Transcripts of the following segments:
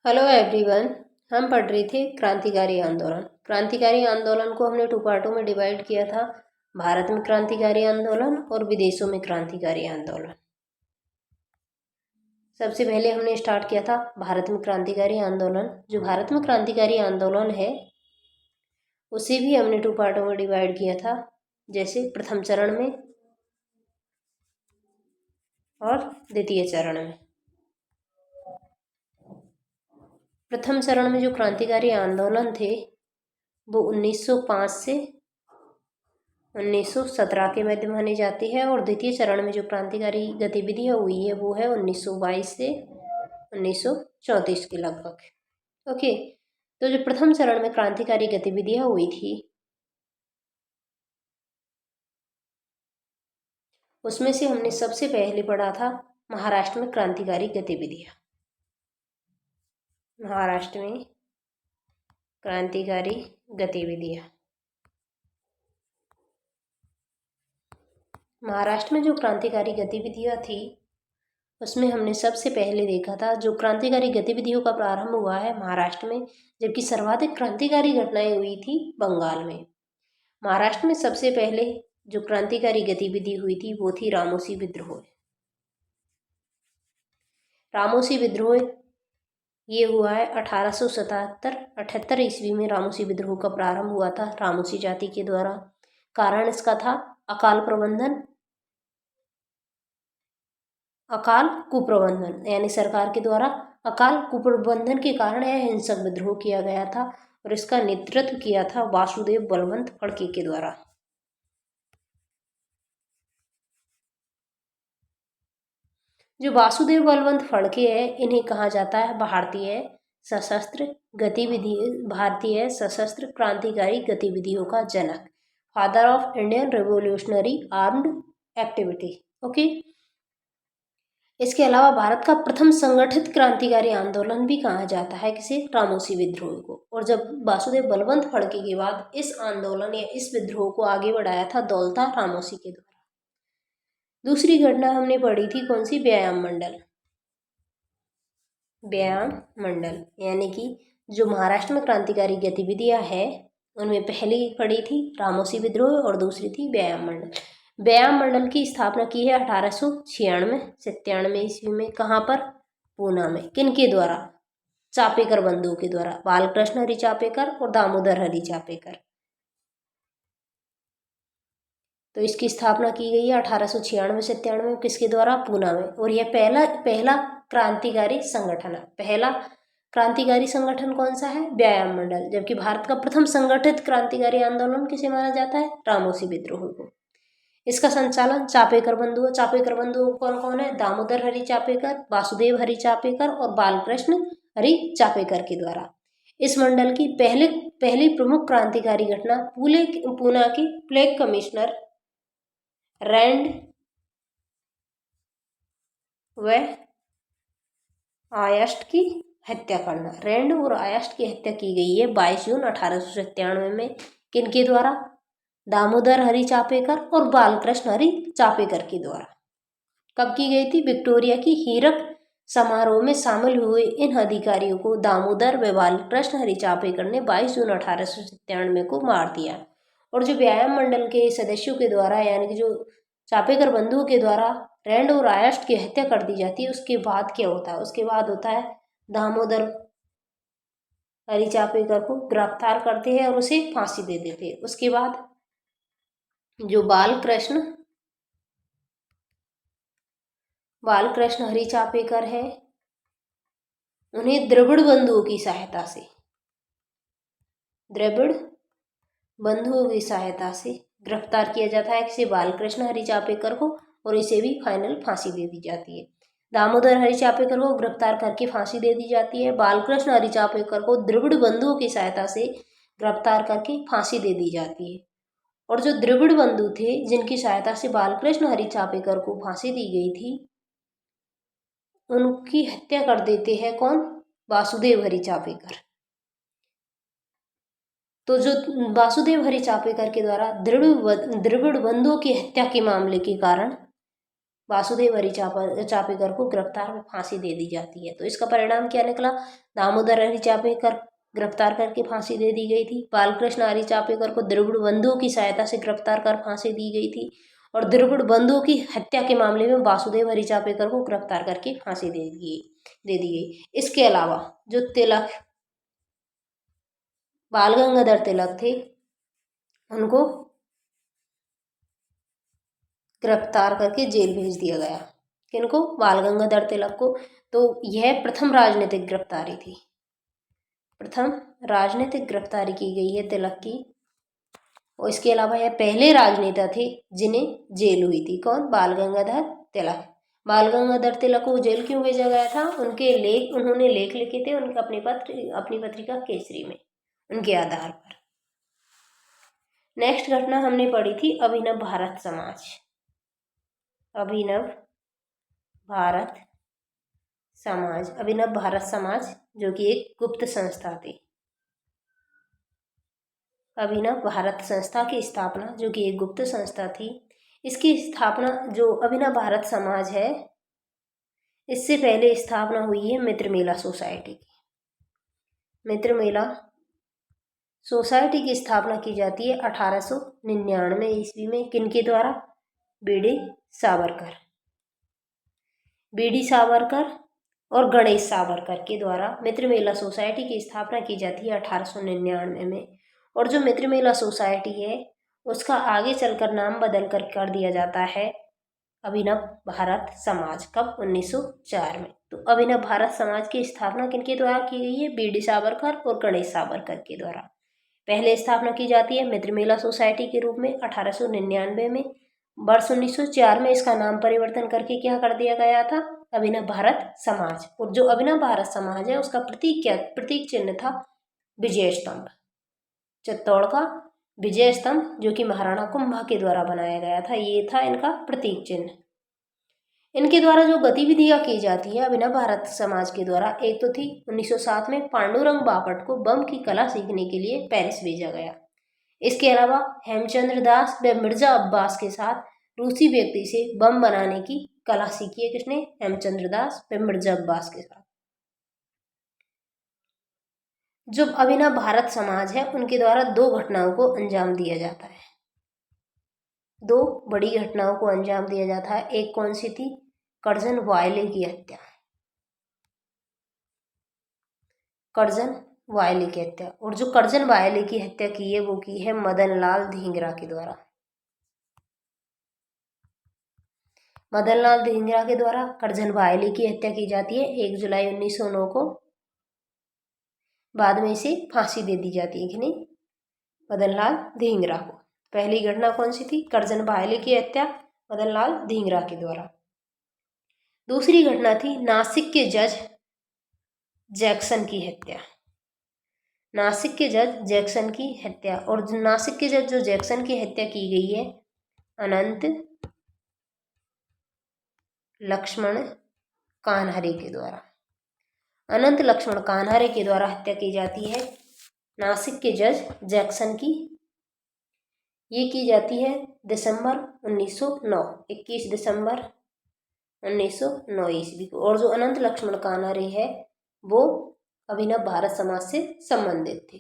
Hello everyone. हम पढ़ रहे थे क्रांतिकारी आंदोलन। क्रांतिकारी आंदोलन को हमने 2 पार्टों में डिवाइड किया था। भारत में क्रांतिकारी आंदोलन और विदेशों में क्रांतिकारी आंदोलन। सबसे पहले हमने स्टार्ट किया था भारत में क्रांतिकारी आंदोलन। जो भारत में क्रांतिकारी आंदोलन है उसे भी हमने 2 पार्टों में डिवाइड किया था, जैसे प्रथम चरण में और द्वितीय चरण में। प्रथम चरण में जो क्रांतिकारी आंदोलन थे वो 1905 से 1917 के मध्य मानी जाती है, और द्वितीय चरण में जो क्रांतिकारी गतिविधियां हुई है वो है 1922 से 1934 के लगभग। ओके, तो जो प्रथम चरण में क्रांतिकारी गतिविधियां हुई थी उसमें से हमने सबसे पहले पढ़ा था महाराष्ट्र में क्रांतिकारी गतिविधियां। महाराष्ट्र में क्रांतिकारी गतिविधियां। महाराष्ट्र में जो क्रांतिकारी गतिविधियां थी उसमें हमने सबसे पहले देखा था जो क्रांतिकारी गतिविधियों का प्रारंभ हुआ है महाराष्ट्र में, जबकि सर्वाधिक क्रांतिकारी घटनाएं हुई थी बंगाल में। महाराष्ट्र में सबसे पहले जो क्रांतिकारी गतिविधि हुई थी वो थी रामोसी विद्रोह। रामोसी विद्रोह ये हुआ है 1877-78 ईस्वी में। रामोसी विद्रोह का प्रारंभ हुआ था रामोसी जाति के द्वारा। कारण इसका था अकाल कुप्रबंधन, यानी सरकार के द्वारा अकाल कुप्रबंधन के कारण यह हिंसक विद्रोह किया गया था, और इसका नेतृत्व किया था वासुदेव बलवंत फड़के के द्वारा। जो वासुदेव बलवंत फड़के है इन्हें कहा जाता है भारतीय सशस्त्र क्रांतिकारी गतिविधियों का जनक, father of Indian revolutionary armed activity. Okay, इसके अलावा भारत का प्रथम संगठित क्रांतिकारी आंदोलन भी कहा जाता है किसे, रामोसी विद्रोह को। और जब वासुदेव बलवंत फड़के के बाद इस आंदोलन या इस विद्रोह को आगे बढ़ाया था दौलता रामोसी के द्वारा। दूसरी घटना हमने पढ़ी थी कौन सी, व्यायाम मंडल। व्यायाम मंडल यानी कि जो महाराष्ट्र में क्रांतिकारी गतिविधियां हैं उनमें पहली पढ़ी थी रामोसी विद्रोह और दूसरी थी व्यायाम मंडल। व्यायाम मंडल की स्थापना की है 1896-97 ईस्वी में। कहाँ पर, पूना में। किनके द्वारा, चापेकर बंधुओं के द्वारा, बालकृष्ण हरि चापेकर और दामोदर हरि चापेकर। तो इसकी स्थापना की गई है 1896-97 किसके द्वारा, पूना में। और यह पहला क्रांतिकारी संगठन है। पहला क्रांतिकारी संगठन कौन सा है, व्यायाम मंडल। जबकि भारत का प्रथम संगठित क्रांतिकारी आंदोलन किसे माना जाता है, रामोसी विद्रोह को। इसका संचालन चापेकर बंधुओं कौन कौन है, दामोदर हरि चापेकर, वासुदेव हरि चापेकर और बालकृष्ण हरि चापेकर के द्वारा। इस मंडल की पहली प्रमुख क्रांतिकारी घटना पूना के प्लेग कमिश्नर रैंड व आयस्ट की हत्या करना। रैंड और आयस्ट की हत्या की गई है 22 जून 1897 में। किनके द्वारा, दामोदर हरि चापेकर और बालकृष्ण हरि चापेकर के द्वारा। कब की गई थी, विक्टोरिया की हीरक समारोह में शामिल हुए इन अधिकारियों को दामोदर व बालकृष्ण हरि चापेकर ने 22 जून 1897 को मार दिया। और जो व्यायाम मंडल के सदस्यों के द्वारा यानी कि जो चापेकर बंधुओं के द्वारा रैंड और आयस्ट की हत्या कर दी जाती है, उसके बाद क्या होता है, उसके बाद होता है दामोदर हरि चापेकर को गिरफ्तार करते हैं और उसे फांसी दे देते हैं। उसके बाद जो बालकृष्ण हरि चापेकर है उन्हें द्रविड़ बंधुओं की सहायता से गिरफ्तार किया जाता है किसे, बालकृष्ण हरि चापेकर को, और इसे भी फाइनल फांसी दे दी जाती है। दामोदर हरि चापेकर को गिरफ्तार करके फांसी दे दी जाती है। बालकृष्ण हरि चापेकर को द्रविड़ बंधुओं की सहायता से गिरफ्तार करके फांसी दे दी जाती है। और जो द्रविड़ बंधु थे जिनकी सहायता से बालकृष्ण हरि चापेकर को फांसी दी गई थी, उनकी हत्या कर देते हैं कौन, वासुदेव हरि चापेकर। तो जो वासुदेव हरि चापेकर के द्वारा द्रविड़ बंधुओं की हत्या के मामले के कारण वासुदेव हरि चापेकर को गिरफ्तार में फांसी दे दी जाती है। तो इसका परिणाम क्या निकला? दामोदर हरि चापेकर गिरफ्तार करके फांसी दे दी गई थी। बालकृष्ण हरि चापेकर को द्रविड़ बंधुओं की सहायता से गिरफ्तार कर फांसी दी गई थी और द्रविड़ बंधुओं की हत्या के मामले में वासुदेव हरि चापेकर को गिरफ्तार करके फांसी दे दी गई। इसके अलावा जो तिलक, बाल गंगाधर तिलक थे, उनको गिरफ्तार करके जेल भेज दिया गया। किनको? बाल गंगाधर तिलक को। तो यह प्रथम राजनीतिक गिरफ्तारी थी, प्रथम राजनीतिक गिरफ्तारी की गई है तिलक की। और इसके अलावा यह पहले राजनेता थे जिन्हें जेल हुई थी। कौन? बाल गंगाधर तिलक। बाल गंगाधर तिलक को जेल क्यों भेजा गया था? उन्होंने लेख लिखे थे उनके अपनी पत्रिका केसरी में, उनके आधार पर। नेक्स्ट घटना हमने पढ़ी थी अभिनव भारत समाज। अभिनव भारत समाज, अभिनव भारत समाज जो कि एक गुप्त संस्था थी। अभिनव भारत संस्था की स्थापना जो कि एक गुप्त संस्था थी, इसकी स्थापना, जो अभिनव भारत समाज है, इससे पहले स्थापना हुई है मित्र मेला सोसाइटी की। मित्र मेला सोसाइटी की स्थापना की जाती है 1899 ईस्वी में। किनके द्वारा? बीडी सावरकर और गणेश सावरकर के द्वारा मित्र मेला सोसाइटी की स्थापना की जाती है 1899 में। और जो मित्र मेला सोसाइटी है उसका आगे चलकर नाम बदल कर दिया जाता है अभिनव भारत समाज। कब? 1904 में। तो अभिनव भारत समाज की स्थापना किनके द्वारा की गई है? बीडी सावरकर और गणेश सावरकर के द्वारा। पहले स्थापना की जाती है मित्र मेला सोसाइटी के रूप में 1899 में। वर्ष 1904 में इसका नाम परिवर्तन करके क्या कर दिया गया था? अभिनव भारत समाज। और जो अभिनव भारत समाज है उसका प्रतीक चिन्ह था विजय स्तंभ, चित्तौड़ का विजय स्तंभ, जो कि महाराणा कुंभा के द्वारा बनाया गया था। ये था इनका प्रतीक चिन्ह। इनके द्वारा जो गतिविधियां की जाती है अभिनव भारत समाज के द्वारा, एक तो थी 1907 में पांडुरंग बापट को बम की कला सीखने के लिए पेरिस भेजा गया। इसके अलावा हेमचंद्र दास व मिर्जा अब्बास के साथ रूसी व्यक्ति से बम बनाने की कला सीखी है। किसने? हेमचंद्र दास व मिर्जा अब्बास के साथ। जो अभिनव भारत समाज है उनके द्वारा दो घटनाओं को अंजाम दिया जाता है, दो बड़ी घटनाओं को अंजाम दिया जाता है। एक कौन सी थी? कर्जन वायले की हत्या। कर्जन वायले की हत्या। और जो कर्जन वायले की हत्या की है वो की है मदन लाल धींगरा के द्वारा। मदन लाल धींगरा के द्वारा कर्जन वायले की हत्या की जाती है 1 जुलाई 1909 को। बाद में इसे फांसी दे दी जाती है। किन्हें? मदन लाल धींगरा को। पहली घटना कौन सी थी? कर्जन वायले की हत्या मदन लाल धींगरा के द्वारा। दूसरी घटना थी नासिक के जज जैक्सन की हत्या। नासिक के जज जैक्सन की हत्या। और नासिक के जज जो जैक्सन की हत्या की गई है अनंत लक्ष्मण कान्हरे के द्वारा। अनंत लक्ष्मण कान्हरे के द्वारा हत्या की जाती है नासिक के जज जैक्सन की। ये की जाती है दिसंबर 1909, 21 दिसंबर 1909 ईस्वी को। और जो अनंत लक्ष्मण कान्हरे है वो अभिनव भारत समाज से संबंधित थे।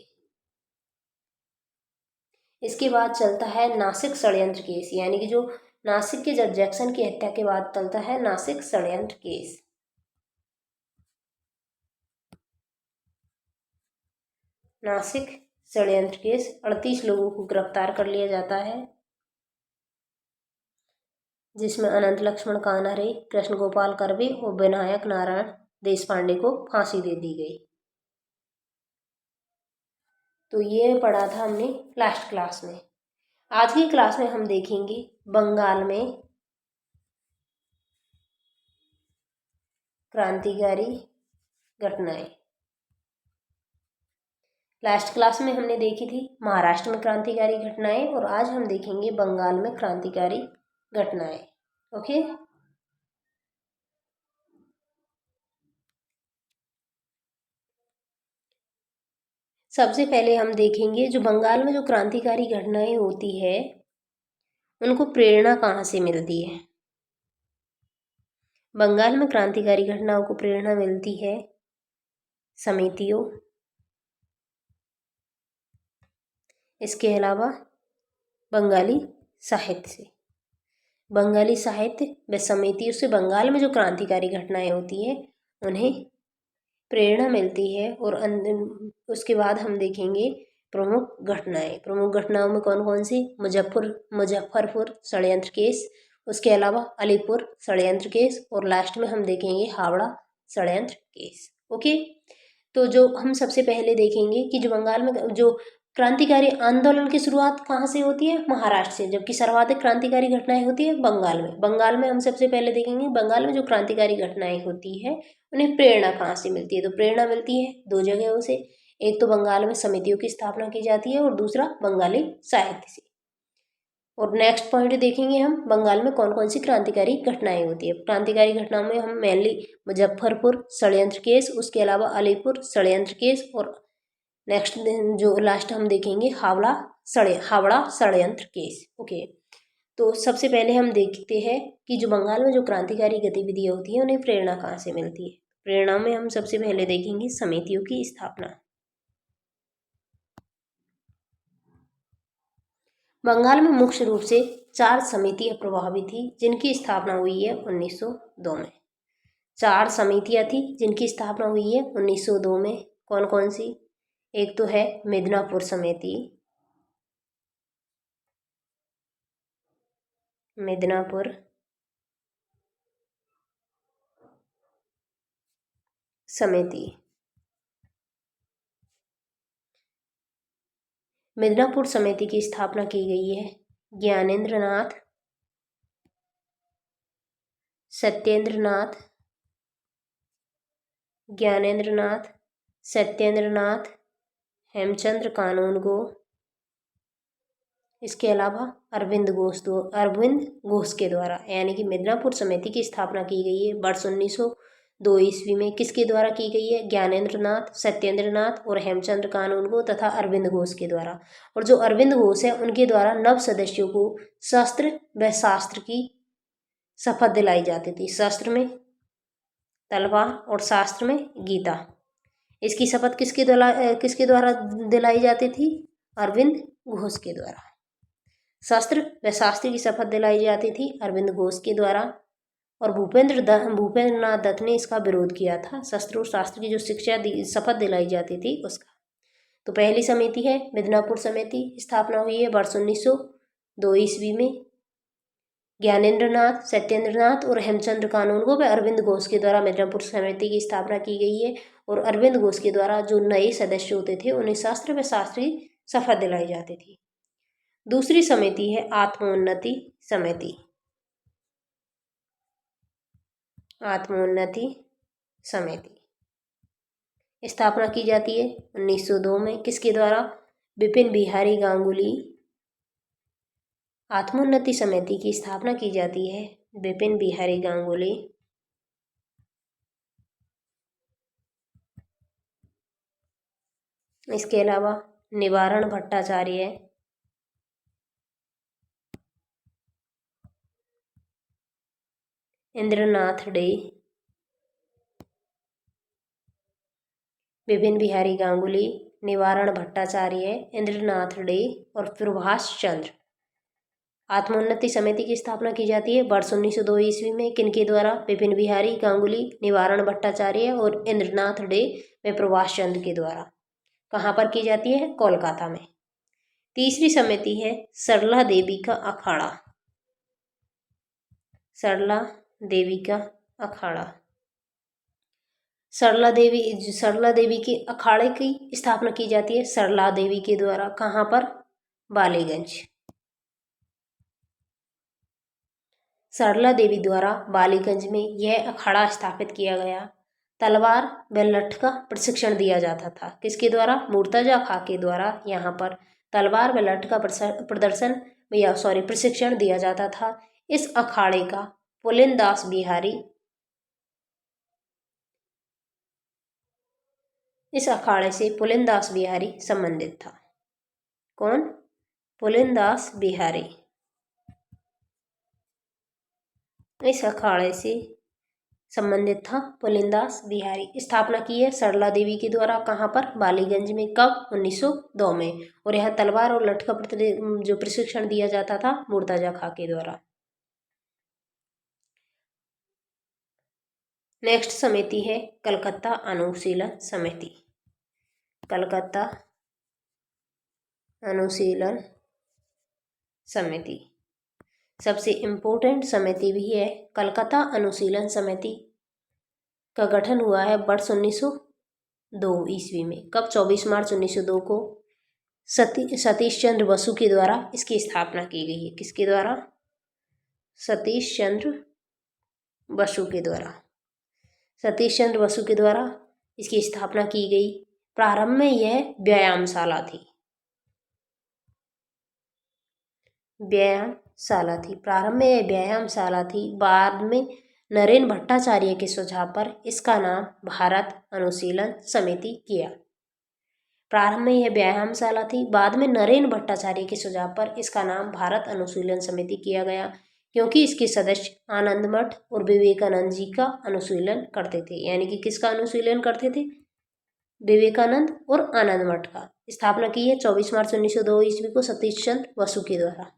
इसके बाद चलता है नासिक षड्यंत्र केस, यानी कि जो नासिक के जज जैक्सन की हत्या के बाद चलता है नासिक षड्यंत्र केस। नासिक षड्यंत्र केस 38 लोगों को गिरफ्तार कर लिया जाता है, जिसमें अनंत लक्ष्मण कान्हरे, कृष्ण गोपाल कर्वे और विनायक नारायण देशपांडे को फांसी दे दी गई। तो ये पढ़ा था हमने लास्ट क्लास में। आज की क्लास में हम देखेंगे बंगाल में क्रांतिकारी घटनाएं। लास्ट क्लास में हमने देखी थी महाराष्ट्र में क्रांतिकारी घटनाएं और आज हम देखेंगे बंगाल में क्रांतिकारी घटनाएं। ओके, सबसे पहले हम देखेंगे जो बंगाल में जो क्रांतिकारी घटनाएं होती है उनको प्रेरणा कहाँ से मिलती है। बंगाल में क्रांतिकारी घटनाओं को प्रेरणा मिलती है समितियों, इसके अलावा बंगाली साहित्य से। बंगाली साहित्य व समितियों से बंगाल में जो क्रांतिकारी घटनाएं होती है उन्हें प्रेरणा मिलती है। और उसके बाद हम देखेंगे प्रमुख घटनाएं। प्रमुख घटनाओं में कौन कौन सी? मुजफ्फरपुर षड्यंत्र केस, उसके अलावा अलीपुर षड्यंत्र केस, और लास्ट में हम देखेंगे हावड़ा षड्यंत्र केस। ओके, तो जो हम सबसे पहले देखेंगे कि जो बंगाल में जो क्रांतिकारी आंदोलन की शुरुआत कहाँ से होती है? महाराष्ट्र से, जबकि सर्वाधिक क्रांतिकारी घटनाएं होती है बंगाल में। बंगाल में हम सबसे पहले देखेंगे बंगाल में जो क्रांतिकारी घटनाएं होती है उन्हें प्रेरणा कहाँ से मिलती है? तो प्रेरणा मिलती है दो जगहों से। एक तो बंगाल में समितियों की स्थापना की जाती है और दूसरा बंगाली साहित्य से। और नेक्स्ट पॉइंट देखेंगे हम बंगाल में कौन कौन सी क्रांतिकारी घटनाएं होती है। क्रांतिकारी घटनाओं में हम मेनली मुजफ्फरपुर षड्यंत्र केस, उसके अलावा अलीपुर षड्यंत्र केस, और नेक्स्ट जो लास्ट हम देखेंगे हावड़ा षड्यंत्र केस। ओके, तो सबसे पहले हम देखते हैं कि जो बंगाल में जो क्रांतिकारी गतिविधियां होती है उन्हें प्रेरणा कहाँ से मिलती है। प्रेरणा में हम सबसे पहले देखेंगे समितियों की स्थापना। बंगाल में मुख्य रूप से 4 समितियां प्रभावित थी जिनकी स्थापना हुई है 1902 में। 4 समितियां थी जिनकी स्थापना हुई है 1902 में। कौन कौन सी? एक तो है मिदनापुर समिति, मिदनापुर समिति। मिदनापुर समिति की स्थापना की गई है ज्ञानेंद्रनाथ, सत्येंद्रनाथ, हेमचंद्र कानूनगो, इसके अलावा अरविंद घोष के द्वारा। यानी कि मिदनापुर समिति की स्थापना की गई है वर्ष 1902 ईस्वी में। किसके द्वारा की गई है? ज्ञानेंद्रनाथ, सत्येंद्रनाथ और हेमचंद्र कानूनगो तथा अरविंद घोष के द्वारा। और जो अरविंद घोष है उनके द्वारा नव सदस्यों को शस्त्र व शास्त्र की शपथ दिलाई जाती थी। शस्त्र में तलवार और शास्त्र में गीता। इसकी शपथ किसके द्वारा दिलाई जाती थी? अरविंद घोष के द्वारा। शस्त्र व शास्त्र की शपथ दिलाई जाती थी अरविंद घोष के द्वारा। और भूपेंद्र नाथ दत्त ने इसका विरोध किया था। शस्त्र और शास्त्र की जो शपथ दिलाई जाती थी उसका। तो पहली समिति है मिदनापुर समिति, स्थापना हुई है वर्ष 1902 ईस्वी में। ज्ञानेंद्रनाथ, सत्येंद्रनाथ और हेमचंद्र कानूनगो व अरविंद घोष के द्वारा मिदनापुर समिति की स्थापना की गई है। और अरविंद घोष के द्वारा जो नए सदस्य होते थे उन्हें शास्त्र व शास्त्र की शपथ दिलाई जाती थी। दूसरी समिति है आत्मोन्नति समिति। आत्मोन्नति समिति स्थापना की जाती है 1902 में। किसके द्वारा? विपिन बिहारी गांगुली। आत्मोन्नति समिति की स्थापना की जाती है विपिन बिहारी गांगुली। इसके अलावा निवारण भट्टाचार्य, इंद्रनाथ डे, विपिन बिहारी गांगुली, निवारण भट्टाचार्य, इंद्रनाथ डे और प्रभाष चंद्र। आत्मोन्नति समिति की स्थापना की जाती है वर्ष 1902 ईस्वी में। किनके द्वारा? विपिन बिहारी गांगुली, निवारण भट्टाचार्य और इंद्रनाथ डे व प्रभाष चंद्र के द्वारा। कहाँ पर की जाती है? कोलकाता में। तीसरी समिति है सरला देवी का अखाड़ा। सरला देवी का अखाड़ा। सरला देवी के अखाड़े की स्थापना की जाती है सरला देवी के द्वारा। कहाँ पर? बालीगंज। सरला देवी द्वारा बालीगंज में यह अखाड़ा स्थापित किया गया। तलवार व लठ का प्रशिक्षण दिया जाता था। किसके द्वारा? मुर्तजा खां के द्वारा यहाँ पर तलवार व लठ का प्रशिक्षण दिया जाता था। इस अखाड़े का पुलिनदास बिहारी इस अखाड़े से पुलिनदास बिहारी संबंधित था। कौन? पुलिनदास बिहारी। इस अखाड़े से संबंधित था पुलिनदास बिहारी। स्थापना की है सरला देवी के द्वारा। कहाँ पर? बालीगंज में। कब? 1902 में। और यहाँ तलवार और लठ का जो प्रशिक्षण दिया जाता था मुर्तजा खां के द्वारा। नेक्स्ट समिति है कलकत्ता अनुशीलन समिति। कलकत्ता अनुशीलन समिति सबसे इम्पोर्टेंट समिति भी है। कलकत्ता अनुशीलन समिति का गठन हुआ है वर्ष 1902 ईस्वी में। कब? 24 मार्च 1902 को सतीश चंद्र बसु के द्वारा इसकी स्थापना की गई है। किसके द्वारा? सतीश चंद्र बसु के द्वारा। सतीश चंद्र बसु के द्वारा इसकी स्थापना की गई। प्रारंभ में यह व्यायामशाला थी। व्यायामशाला थी। प्रारंभ में यह व्यायामशाला थी। बाद में नरेन भट्टाचार्य के सुझाव पर इसका नाम भारत अनुशीलन समिति किया। प्रारंभ में यह व्यायामशाला थी। बाद में नरेन भट्टाचार्य के सुझाव पर इसका नाम भारत अनुशीलन समिति किया गया, क्योंकि इसके सदस्य आनंद मठ और विवेकानंद जी का अनुशीलन करते थे। यानी कि किसका अनुशीलन करते थे? विवेकानंद और आनंद मठ का। स्थापना की है 24 मार्च 1902 ईस्वी को सतीश चंद्र बसु के द्वारा।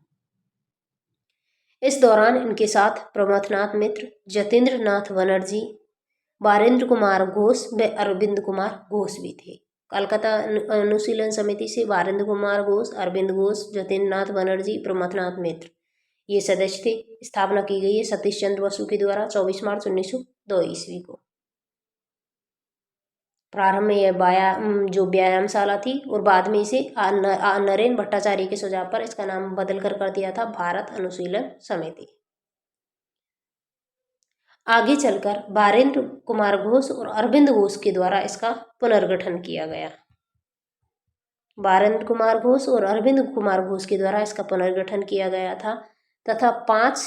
इस दौरान इनके साथ प्रमथनाथ मित्र, जतेंद्र नाथ बनर्जी, बारेंद्र कुमार घोष व अरविंद कुमार घोष भी थे। कलकत्ता अनुशीलन समिति से बारेंद्र कुमार घोष, अरविंद घोष, जतेंद्र नाथ बनर्जी, प्रमथनाथ मित्र ये सदस्य थे। स्थापना की गई है सतीश चंद्र बसु के द्वारा 24 मार्च 1902 ईस्वी को। प्रारंभ में यह जो व्यायामशाला थी और बाद में इसे नरेन भट्टाचार्य के सुझाव पर इसका नाम बदल कर दिया था भारत अनुशीलन समिति। आगे चलकर बारेंद्र कुमार घोष और अरविंद घोष के द्वारा इसका पुनर्गठन किया गया। बारेंद्र कुमार घोष और अरविंद कुमार घोष के द्वारा इसका पुनर्गठन किया गया था तथा 5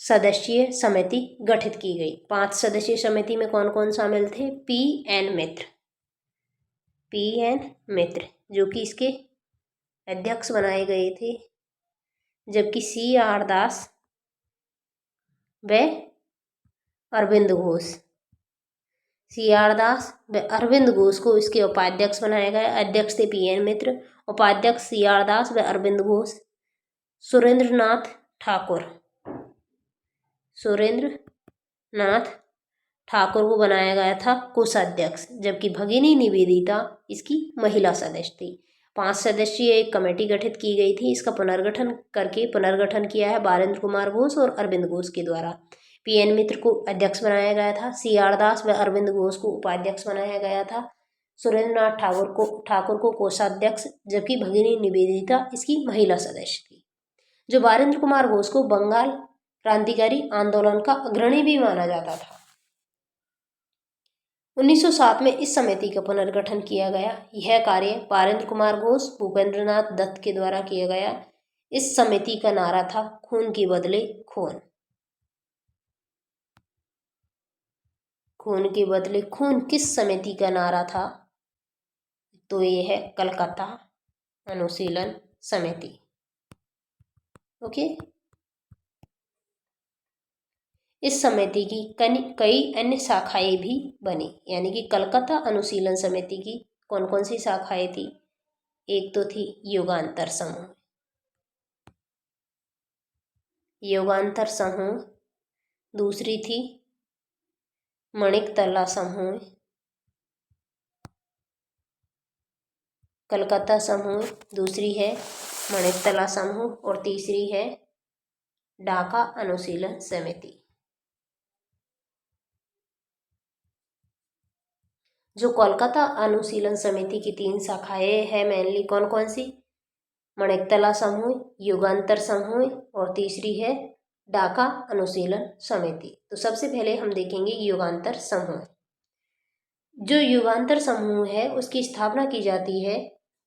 सदस्यीय समिति गठित की गई। 5 सदस्यीय समिति में कौन कौन शामिल थे? पी.एन. मित्र जो कि इसके अध्यक्ष बनाए गए थे, जबकि C.R. दास व अरविंद घोष, C.R. दास व अरविंद घोष को इसके उपाध्यक्ष बनाया गया। अध्यक्ष थे P.N. मित्र, उपाध्यक्ष C.R. दास व अरविंद घोष। सुरेंद्र नाथ ठाकुर को बनाया गया था कोषाध्यक्ष, जबकि भगिनी निवेदिता इसकी महिला सदस्य थी। 5 सदस्यीय एक कमेटी गठित की गई थी। इसका पुनर्गठन किया है बारेंद्र कुमार घोष और अरविंद घोष के द्वारा। P.N. मित्र को अध्यक्ष बनाया गया था। C.R. दास व अरविंद घोष को उपाध्यक्ष बनाया गया था। सुरेंद्र नाथ ठाकुर को कोषाध्यक्ष, जबकि भगिनी निवेदिता इसकी महिला सदस्य थी। जो बारेंद्र कुमार घोष को बंगाल क्रांतिकारी आंदोलन का अग्रणी भी माना जाता था। 1907 में इस समिति का पुनर्गठन किया गया। यह कार्य बारेंद्र कुमार घोष, भूपेंद्रनाथ दत्त के द्वारा किया गया। इस समिति का नारा था खून के बदले खून। खून के बदले खून किस समिति का नारा था? तो ये है कलकत्ता अनुशीलन समिति। ओके। इस समिति की कई अन्य शाखाएं भी बनी। यानी कि कलकत्ता अनुशीलन समिति की कौन कौन सी शाखाएं थी? एक तो थी युगांतर समूह, दूसरी थी मणिकतला समूह, कलकत्ता समूह, दूसरी है मणिकतला समूह और तीसरी है ढाका अनुशीलन समिति। जो कोलकाता अनुशीलन समिति की 3 शाखाएं हैं मेनली कौन कौन सी? मणिकतला समूह, युगांतर समूह और तीसरी है ढाका अनुशीलन समिति। तो सबसे पहले हम देखेंगे युगांतर समूह। जो युगांतर समूह है उसकी स्थापना की जाती है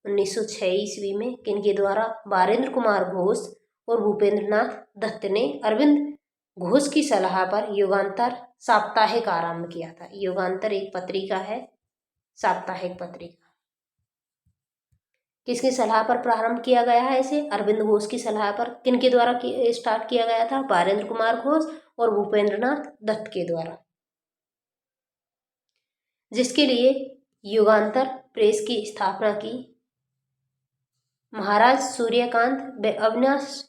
1906 ईस्वी में। किनके द्वारा? बारेंद्र कुमार घोष और भूपेंद्रनाथ दत्त ने अरविंद घोष की सलाह पर युगांतर साप्ताहिक आरंभ किया था। युगांतर एक पत्रिका है, साप्ताहिक पत्रिका। किसकी सलाह पर प्रारंभ किया गया है इसे? अरविंद घोष की सलाह पर। किनके द्वारा स्टार्ट किया गया था? बारेंद्र कुमार घोष और भूपेंद्रनाथ दत्त के द्वारा, जिसके लिए युगांतर प्रेस की स्थापना की महाराज सूर्यकांत व अविनाश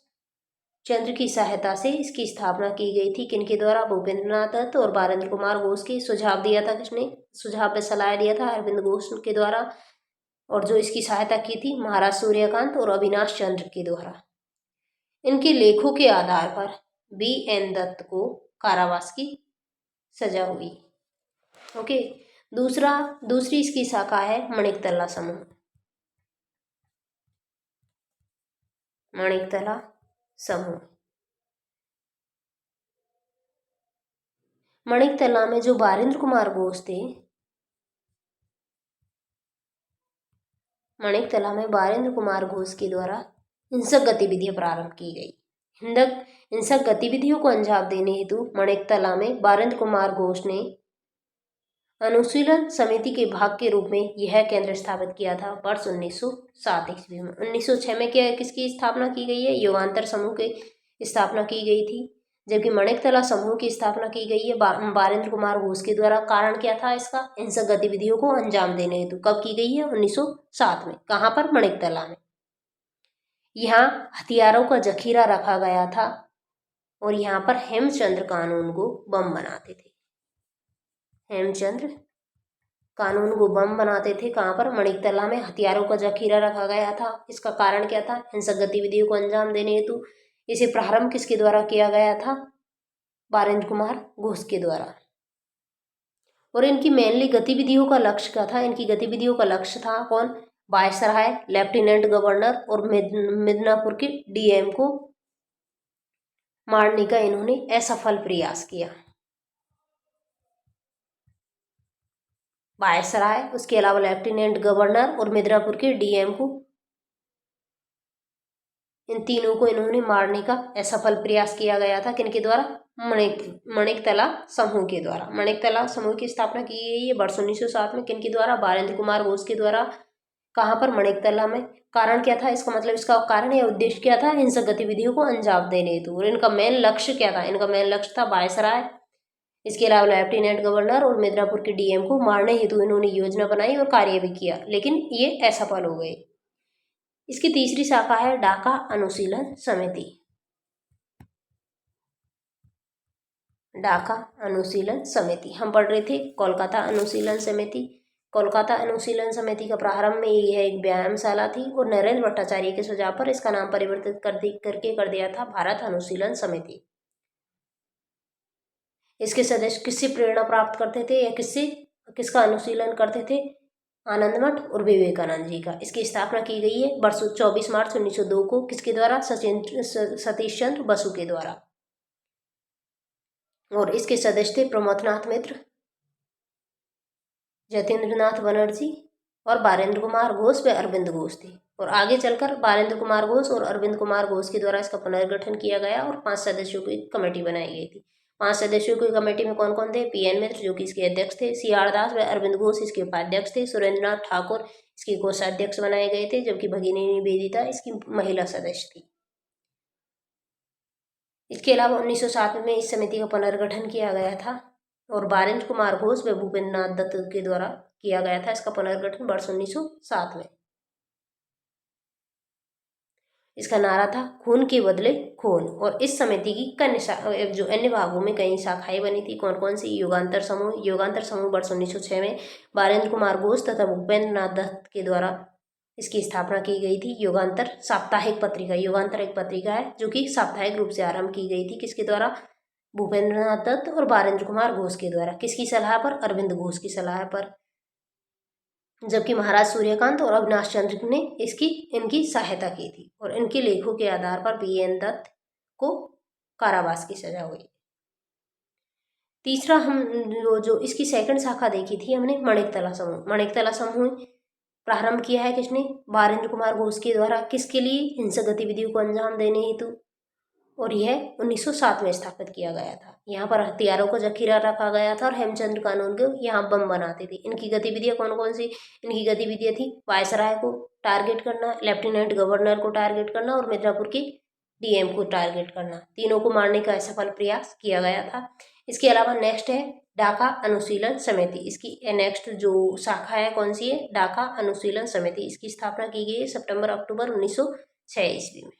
चंद्र की सहायता से इसकी स्थापना की गई थी। किनके द्वारा? भूपेंद्रनाथ दत्त और बारेंद्र कुमार घोष के सुझाव दिया था। किसने सुझाव पे सलाह दिया था? अरविंद घोष के द्वारा। और जो इसकी सहायता की थी महाराज सूर्यकांत और अविनाश चंद्र के द्वारा। इनके लेखों के आधार पर B.N. दत्त को कारावास की सजा हुई। ओके, दूसरी इसकी शाखा है माणिकतला समूह। माणिकतला समूह, माणिकतला में जो बारेंद्र कुमार घोष थे, माणिकतला में बारेंद्र कुमार घोष के द्वारा हिंसक गतिविधियां प्रारंभ की गई। हिंसक गतिविधियों को अंजाम देने हेतु माणिकतला में बारेंद्र कुमार घोष ने अनुशीलन समिति के भाग के रूप में यह केंद्र स्थापित किया था वर्ष 1907 ईस्वी में। 1906 में किसकी स्थापना की गई है? युगांतर समूह की स्थापना की गई थी। जबकि माणिकतला समूह की स्थापना की गई है बारेंद्र कुमार घोष के द्वारा। कारण क्या था इसका? हिंसक गतिविधियों को अंजाम देने हेतु। कब की गई है? 1907 में। कहाँ पर? माणिकतला में। यहाँ हथियारों का जखीरा रखा गया था और यहाँ पर हेमचंद्र कानून को बम बनाते थे। हेमचंद्र कानून को बम बनाते थे। कहाँ पर? माणिकतला में हथियारों का जखीरा रखा गया था। इसका कारण क्या था? हिंसक गतिविधियों को अंजाम देने हेतु। इसे प्रारंभ किसके द्वारा किया गया था? बारेंद्र कुमार घोष के द्वारा। और इनकी मेनली गतिविधियों का लक्ष्य क्या था? इनकी गतिविधियों का लक्ष्य था कौन? वायसराय, लेफ्टिनेंट गवर्नर और मिदनापुर के DM को मारने का इन्होंने असफल प्रयास किया। वायसराय, उसके अलावा लेफ्टिनेंट गवर्नर और मिदनापुर के DM को, इन तीनों को इन्होंने मारने का असफल प्रयास किया गया था। किनके द्वारा? माणिकतला समूह के द्वारा। माणिकतला समूह की स्थापना की गई है वर्ष 1907 में। किनके द्वारा? बारेंद्र कुमार घोष के द्वारा। कहाँ पर? माणिकतला में। कारण क्या था इसका? मतलब इसका कारण या उद्देश्य क्या था? हिंसक गतिविधियों को अंजाम देने हेतु। और इनका मेन लक्ष्य क्या था? इनका मेन लक्ष्य था वायसराय, इसके अलावा लेफ्टिनेंट गवर्नर और मिदनापुर के DM को मारने हेतु इन्होंने योजना बनाई और कार्य भी किया, लेकिन ये असफल हो गए। इसकी तीसरी शाखा है ढाका अनुशीलन समिति। ढाका अनुशीलन समिति हम पढ़ रहे थे कोलकाता अनुशीलन समिति। कोलकाता अनुशीलन समिति का प्रारंभ में यह एक व्यायामशाला थी और नरेंद्र भट्टाचार्य के सुझाव पर इसका नाम परिवर्तित कर दिया था भारत अनुशीलन समिति। इसके सदस्य किससे प्रेरणा प्राप्त करते थे या किसका अनुशीलन करते थे? आनंद मठ और विवेकानंद जी का। इसकी स्थापना की गई है वर्ष 24 मार्च 1902 को। किसके द्वारा? सतीश चंद्र बसु के द्वारा। और इसके सदस्य थे प्रमोदनाथ मित्र, जतेंद्रनाथ बनर्जी और बारेंद्र कुमार घोष व अरविंद घोष थे। और आगे चलकर बारेंद्र कुमार घोष और अरविंद कुमार घोष के द्वारा इसका पुनर्गठन किया गया और 5 सदस्यों की कमेटी बनाई गई थी। 5 सदस्यों की कमेटी में कौन कौन थे? P.N. मित्र जो कि इसके अध्यक्ष थे, C.R. दास व अरविंद घोष इसके उपाध्यक्ष थे, सुरेंद्रनाथ ठाकुर इसके कोषाध्यक्ष बनाए गए थे, जबकि भगिनी निवेदिता इसकी महिला सदस्य थी। इसके अलावा 1907 में इस समिति का पुनर्गठन किया गया था और बारेंद्र कुमार घोष व भूपेंद्रनाथ दत्त के द्वारा किया गया था इसका पुनर्गठन वर्ष 1907 में। इसका नारा था खून के बदले खून। और इस समिति की कई जो अन्य भागों में कई शाखाएं बनी थी। कौन कौन सी? युगांतर समूह वर्ष 1906 में बारेंद्र कुमार घोष तथा भूपेंद्रनाथ दत्त के द्वारा इसकी स्थापना की गई थी। युगांतर साप्ताहिक पत्रिका, युगांतर एक पत्रिका है जो कि साप्ताहिक रूप से आरंभ की गई थी। किसके द्वारा? भूपेंद्रनाथ दत्त और बारेंद्र कुमार घोष के द्वारा। किसकी सलाह पर? अरविंद घोष की सलाह पर। जबकि महाराज सूर्यकांत और अविनाश चंद्र ने इनकी सहायता की थी और इनके लेखों के आधार पर B.N. दत्त को कारावास की सजा हुई। तीसरा हम जो इसकी सेकंड शाखा देखी थी हमने, माणिकतला समूह। माणिकतला समूह प्रारंभ किया है किसने? बारेंद्र कुमार घोष के द्वारा। किसके लिए? हिंसक गतिविधियों को अंजाम देने हेतु। और यह 1907 में स्थापित किया गया था। यहाँ पर हथियारों को जखीरा रखा गया था और हेमचंद्र कानून को यहाँ बम बनाते थे। इनकी गतिविधियाँ कौन कौन सी? इनकी गतिविधियाँ थी वायसराय को टारगेट करना, लेफ्टिनेंट गवर्नर को टारगेट करना और मिदनापुर के डीएम को टारगेट करना, तीनों को मारने का असफल प्रयास किया गया था। इसके अलावा नेक्स्ट है ढाका अनुशीलन समिति। इसकी नेक्स्ट जो शाखा है कौन सी है, ढाका अनुशीलन समिति। इसकी स्थापना की गई है सितंबर अक्टूबर 1906 ईस्वी में।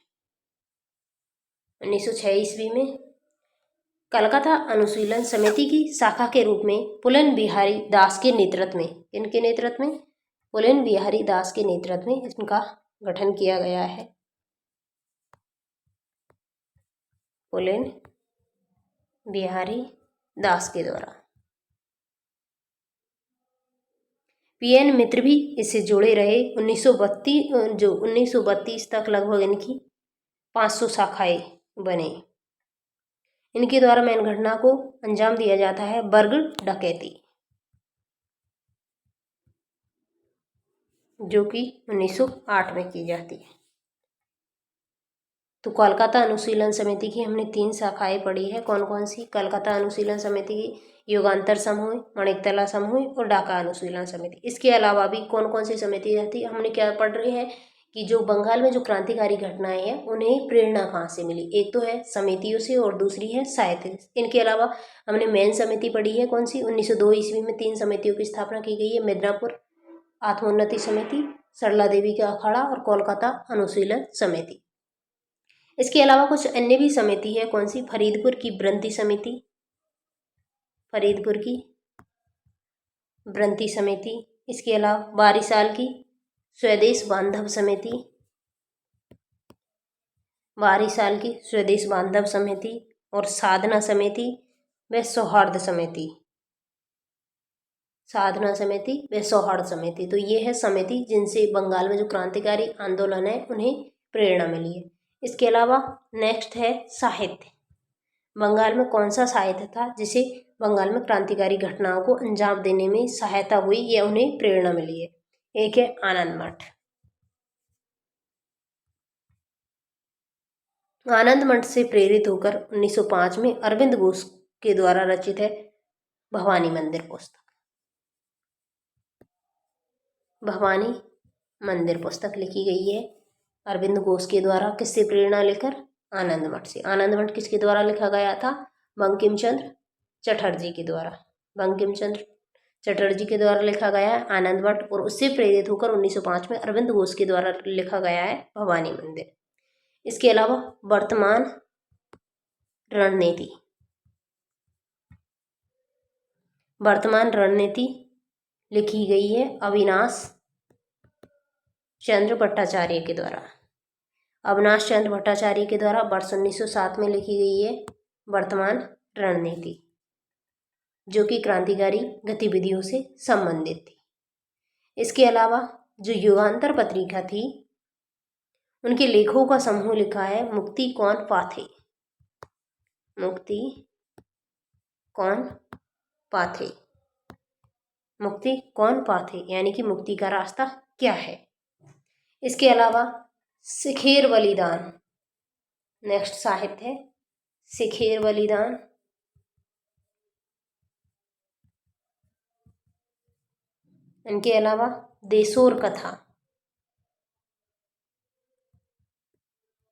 1906 ईस्वी में कलकत्ता अनुशीलन समिति की शाखा के रूप में पुलन बिहारी दास के नेतृत्व में, इनके नेतृत्व में, पुलन बिहारी दास के नेतृत्व में इनका गठन किया गया है। पुलन बिहारी दास के द्वारा। पीएन मित्र भी इससे जुड़े रहे। 1932 तक लगभग इनकी 500 शाखाएं बने। इनके द्वारा मेन घटना को अंजाम दिया जाता है बर्ग डकैती, जो कि 1908 में की जाती है। तो कोलकाता अनुशीलन समिति की हमने 3 शाखाएं पढ़ी है। कौन कौन सी? कलकत्ता अनुशीलन समिति की युगांतर समूह, मणिकतला समूह और ढाका अनुशीलन समिति। इसके अलावा भी कौन कौन सी समिति रहती है? हमने क्या पढ़ रहे हैं कि जो बंगाल में जो क्रांतिकारी घटनाएं हैं उन्हें प्रेरणा कहाँ से मिली। एक तो है समितियों से और दूसरी है साहित्य। इनके अलावा हमने मेन समिति पढ़ी है कौन सी? 1902 ईस्वी में 3 समितियों की स्थापना की गई है। मिदनापुर आत्मोन्नति समिति, सरला देवी का अखाड़ा और कोलकाता अनुशीलन समिति। इसके अलावा कुछ अन्य भी समिति है। कौन सी? फरीदपुर की ब्रंती समिति, फरीदपुर की ब्रंती समिति। इसके अलावा बारिशाल की स्वदेश बांधव समिति, बारिशाल की स्वदेश बांधव समिति और साधना समिति व सौहार्द समिति, साधना समिति व सौहार्द समिति। तो ये है समिति जिनसे बंगाल में जो क्रांतिकारी आंदोलन है उन्हें प्रेरणा मिली है। इसके अलावा नेक्स्ट है साहित्य। बंगाल में कौन सा साहित्य था जिसे बंगाल में क्रांतिकारी घटनाओं को अंजाम देने में सहायता हुई या उन्हें प्रेरणा मिली है? एक है आनंद मठ। आनंद मठ से प्रेरित होकर 1905 में अरविंद घोष के द्वारा रचित है भवानी मंदिर पुस्तक। भवानी मंदिर पुस्तक लिखी गई है अरविंद घोष के द्वारा। किससे प्रेरणा लेकर? आनंद मठ से। आनंद मठ किसके द्वारा लिखा गया था? बंकिम चंद्र चटर्जी के द्वारा। बंकिम चंद्र चटर्जी के द्वारा लिखा गया है आनंद मठ, और उससे प्रेरित होकर 1905 में अरविंद घोष के द्वारा लिखा गया है भवानी मंदिर। इसके अलावा वर्तमान रणनीति, वर्तमान रणनीति लिखी गई है अविनाश चंद्र भट्टाचार्य के द्वारा। अविनाश चंद्र भट्टाचार्य के द्वारा वर्ष 1907 में लिखी गई है वर्तमान रणनीति, जो कि क्रांतिकारी गतिविधियों से संबंधित थी। इसके अलावा जो युगांतर पत्रिका थी उनके लेखों का समूह लिखा है मुक्ति कौन पाथे। मुक्ति कौन पाथे, मुक्ति कौन पाथे यानी कि मुक्ति का रास्ता क्या है। इसके अलावा सिखेर बलिदान, नेक्स्ट साहित्य है सिखेर बलिदान। इनके अलावा देशोर कथा।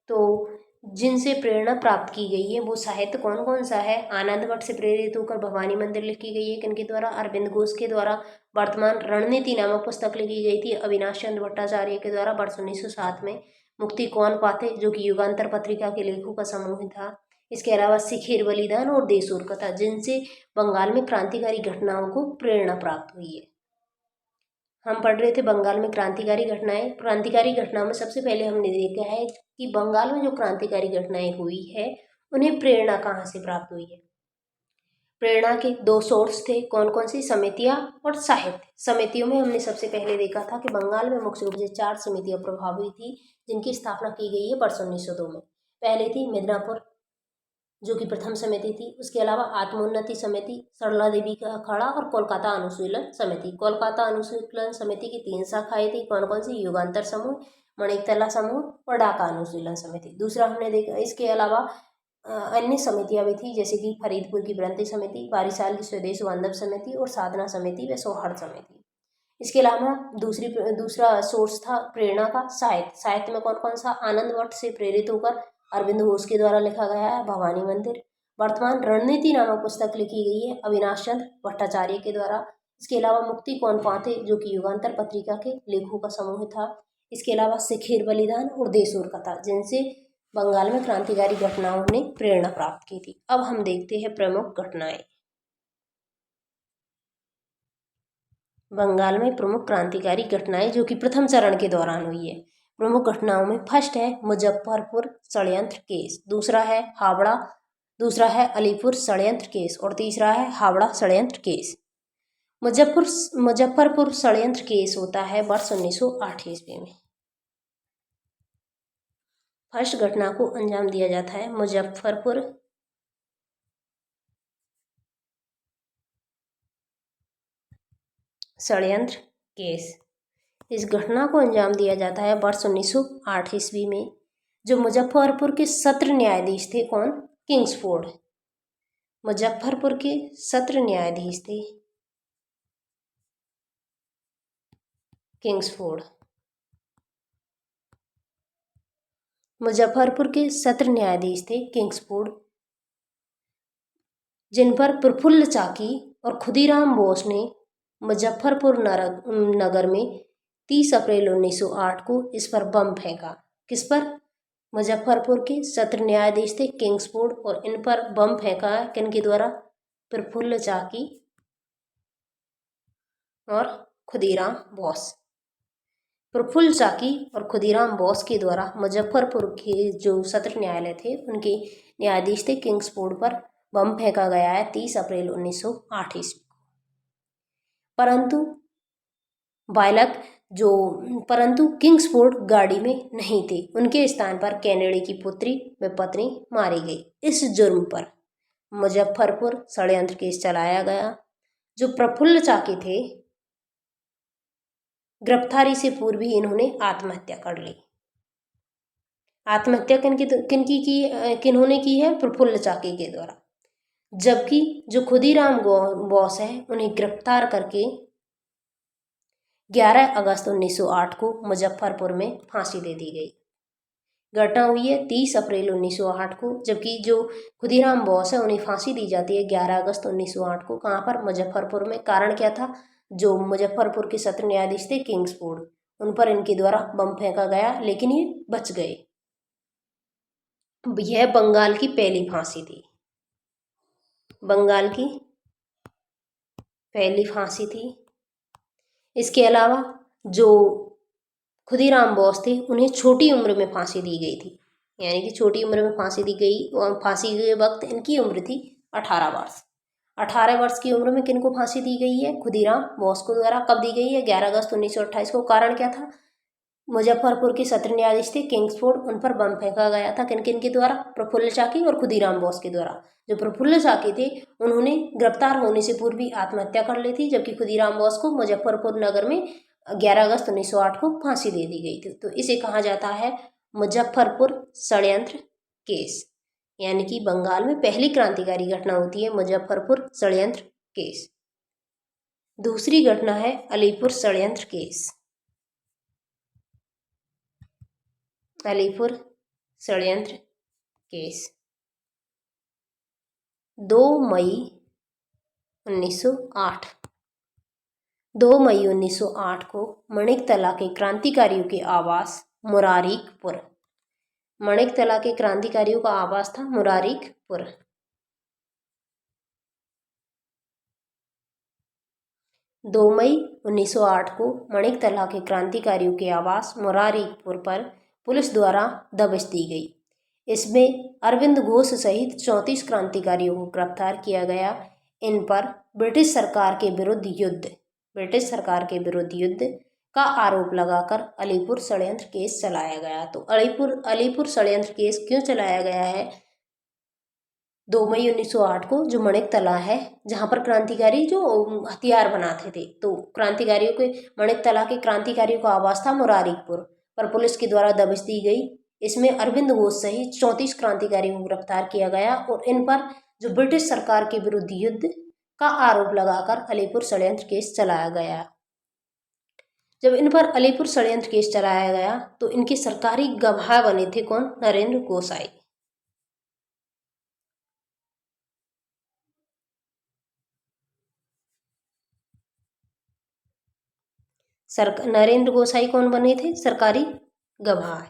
तो जिनसे प्रेरणा प्राप्त की गई है वो साहित्य कौन कौन सा है? आनंद मठ से प्रेरित होकर भवानी मंदिर लिखी गई है किनके द्वारा? अरविंद घोष के द्वारा। वर्तमान रणनीति नामक पुस्तक लिखी गई थी अविनाश चंद्र भट्टाचार्य के द्वारा वर्ष 1907 में। मुक्ति कौन पाथे जो कि युगांतर पत्रिका के लेखों का समूह था। इसके अलावा सिखेर बलिदान और देशोर कथा, जिनसे बंगाल में क्रांतिकारी घटनाओं को प्रेरणा प्राप्त हुई है। हम पढ़ रहे थे बंगाल में क्रांतिकारी घटनाएं। क्रांतिकारी घटनाओं में सबसे पहले हमने देखा है कि बंगाल में जो क्रांतिकारी घटनाएं हुई है उन्हें प्रेरणा कहाँ से प्राप्त हुई है। प्रेरणा के 2 सोर्स थे। कौन कौन सी? समितियां और साहित्य। समितियों में हमने सबसे पहले देखा था कि बंगाल में मुख्य रूप से 4 समितियां प्रभावी थी जिनकी स्थापना की गई है वर्ष 1902 में। पहले थी मिदनापुर जो कि प्रथम समिति थी। उसके अलावा आत्मोन्नति समिति, सरला देवी का अखाड़ा और कोलकाता अनुशीलन समिति। कोलकाता अनुशीलन समिति की 3 शाखाएं थी। कौन कौन सी? युगांतर समूह, मणिकतला समूह और ढाका अनुशीलन समिति। दूसरा हमने देखा इसके अलावा अन्य समितियां भी थी जैसे कि फरीदपुर की ब्रंती समिति, बारिशाल की स्वदेश बांधव समिति और साधना समिति व सौहार्द समिति। इसके अलावा दूसरा सोर्स था प्रेरणा का साहित्य। साहित्य में कौन कौन सा? आनंद मठ से प्रेरित होकर अरविंद घोष के द्वारा लिखा गया है भवानी मंदिर। वर्तमान रणनीति नामक पुस्तक लिखी गई है अविनाश चंद्र भट्टाचार्य के द्वारा। इसके अलावा मुक्ति कौन पाते जो कि युगांतर पत्रिका के लेखों का समूह था। इसके अलावा सिखेर बलिदान और देश और कथा, जिनसे बंगाल में क्रांतिकारी घटनाओं ने प्रेरणा प्राप्त की थी। अब हम देखते हैं प्रमुख घटनाएं। बंगाल में प्रमुख क्रांतिकारी घटनाएं जो कि प्रथम चरण के दौरान हुई है। प्रमुख घटनाओं में फर्स्ट है मुजफ्फरपुर षड्यंत्र केस, दूसरा है हावड़ा, दूसरा है अलीपुर षड्यंत्र केस और तीसरा है हावड़ा षड्यंत्र केस। मुजफ्फरपुर षड्यंत्र केस होता है वर्ष 1908 ईस्वी में। फर्स्ट घटना को अंजाम दिया जाता है मुजफ्फरपुर षड्यंत्र केस। इस घटना को अंजाम दिया जाता है वर्ष 1908 ईस्वी में। जो मुजफ्फरपुर के सत्र न्यायाधीश थे कौन? किंग्सफोर्ड। मुजफ्फरपुर के सत्र न्यायाधीश थे किंग्सफोर्ड। मुजफ्फरपुर के सत्र न्यायाधीश थे किंग्सफोर्ड, जिन पर प्रफुल्ल चाकी और खुदीराम बोस ने मुजफ्फरपुर नगर में 30 अप्रैल 1908 को इस पर बम फेंका। किस पर? मुजफ्फरपुर के सत्र न्यायाधीश थे किंग्सफोर्ड और इन पर बम फेंका किनके द्वारा? प्रफुल्ल चाकी और खुदीराम बोस। प्रफुल्ल चाकी और खुदीराम बोस के द्वारा मुजफ्फरपुर के जो सत्र न्यायालय थे उनके न्यायाधीश थे किंग्सफोर्ड पर बम फेंका गया है 30 अप्रैल 1908 ईस्वी। परंतु किंग्सफोर्ड गाड़ी में नहीं थे। उनके स्थान पर कैनेडी की पुत्री व पत्नी मारी गई। इस जुर्म पर मुजफ्फरपुर षड्यंत्र केस चलाया गया। जो प्रफुल्ल चाकी थे, गिरफ्तारी से पूर्व ही इन्होंने आत्महत्या कर ली। आत्महत्या किन्होंने की है? प्रफुल्ल चाकी के द्वारा। जबकि जो खुदीराम बोस है उन्हें गिरफ्तार करके 11 अगस्त 1908 को मुजफ्फरपुर में फांसी दे दी गई। घटना हुई है 30 अप्रैल 1908 को, जबकि जो खुदीराम बोस है उन्हें फांसी दी जाती है 11 अगस्त 1908 को। कहाँ पर? मुजफ्फरपुर में। कारण क्या था? जो मुजफ्फरपुर के सत्र न्यायाधीश थे किंग्सफोर्ड, उन पर इनके द्वारा बम फेंका गया, लेकिन ये बच गए। यह बंगाल की पहली फांसी थी। बंगाल की पहली फांसी थी। इसके अलावा जो खुदीराम बोस थे उन्हें छोटी उम्र में फांसी दी गई थी, यानी कि छोटी उम्र में फांसी दी गई और फांसी के वक्त इनकी उम्र थी 18 वर्ष। 18 वर्ष की उम्र में किनको फांसी दी गई है? खुदीराम बोस को द्वारा। कब दी गई है? 11 अगस्त 1928 को। कारण क्या था? मुजफ्फरपुर के सत्र न्यायाधीश थे किंग्सफोर्ड, उन पर बम फेंका गया था। किन किन के द्वारा? प्रफुल्ल चाकी और खुदीराम बोस के द्वारा। जो प्रफुल्ल चाकी थे उन्होंने गिरफ्तार होने से पूर्व ही आत्महत्या कर ली थी, जबकि खुदीराम बोस को मुजफ्फरपुर नगर में 11 अगस्त 1908 को फांसी दे दी गई थी। तो इसे कहा जाता है मुजफ्फरपुर षड्यंत्र केस, यानी कि बंगाल में पहली क्रांतिकारी घटना होती है मुजफ्फरपुर षड्यंत्र केस। दूसरी घटना है अलीपुर षड्यंत्र केस। अलीपुर षड्यंत्र केस 2 मई 1908। 2 मई 1908 को मणिकतला के क्रांतिकारियों के आवास मुरारीकपुर। मणिकतला के क्रांतिकारियों का आवास था मुरारीकपुर। 2 मई 1908 को मणिकतला के क्रांतिकारियों के आवास मुरारीकपुर पर पुलिस द्वारा दबिश दी गई। इसमें अरविंद घोष सहित 34 क्रांतिकारियों को गिरफ्तार किया गया। इन पर ब्रिटिश सरकार के विरुद्ध युद्ध का आरोप लगाकर अलीपुर षड्यंत्र केस चलाया गया। तो अलीपुर षड्यंत्र केस क्यों चलाया गया है? 2 मई 1908 को जो मणिकतला है, जहाँ पर क्रांतिकारी जो हथियार बनाते थे, तो क्रांतिकारियों के मणिकतला के क्रांतिकारियों का आवास था मुरारीकपुर, पर पुलिस के द्वारा दबिश दी गई। इसमें अरविंद घोष सहित 34 क्रांतिकारियों को गिरफ्तार किया गया और इन पर जो ब्रिटिश सरकार के विरुद्ध युद्ध का आरोप लगाकर अलीपुर षड्यंत्र केस चलाया गया। जब इन पर अलीपुर षड्यंत्र केस चलाया गया तो इनके सरकारी गवाह बने थे कौन? नरेंद्र गोसाई। नरेंद्र गोसाई कौन बने थे? सरकारी गवाह।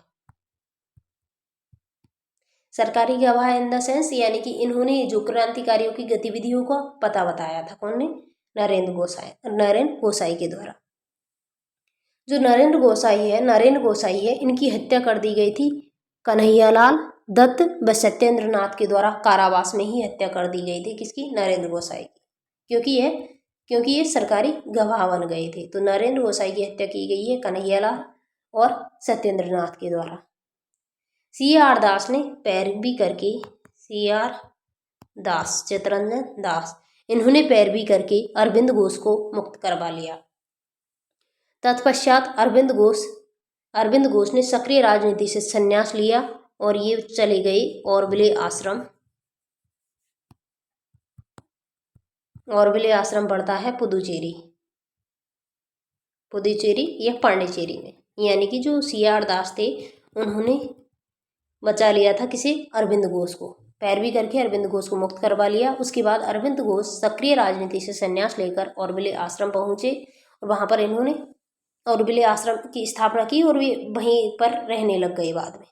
सरकारी गवाह इन द सेंस यानी कि इन्होंने जो क्रांतिकारियों की गतिविधियों का पता बताया था। कौन ने? नरेंद्र गोसाई के द्वारा। जो नरेंद्र गोसाई है इनकी हत्या कर दी गई थी कन्हैयालाल दत्त व सत्येंद्र नाथ के द्वारा। कारावास में ही हत्या कर दी गई थी। किसकी? नरेंद्र गोसाई की। क्योंकि ये सरकारी गवाह बन गए थे। तो नरेंद्र गोसाई की हत्या की गई है कन्हैयालाल और सत्येंद्र नाथ के द्वारा। CR दास ने पैरवी करके, CR दास, चित्तरंजन दास, इन्होंने पैरवी करके अरविंद घोष को मुक्त करवा लिया। तत्पश्चात अरविंद घोष ने सक्रिय राजनीति से संन्यास लिया और ये चले गए औरविले आश्रम। औरविले आश्रम पड़ता है पुदुचेरी या पांडिचेरी में। यानी कि जो CR दास थे उन्होंने बचा लिया था किसे? अरविंद घोष को। पैरवी करके अरविंद घोष को मुक्त करवा लिया। उसके बाद अरविंद घोष सक्रिय राजनीति से संन्यास लेकर औरविले आश्रम पहुंचे और वहां पर इन्होंने औरविले आश्रम की स्थापना की और वे वहीं पर रहने लग गए। बाद में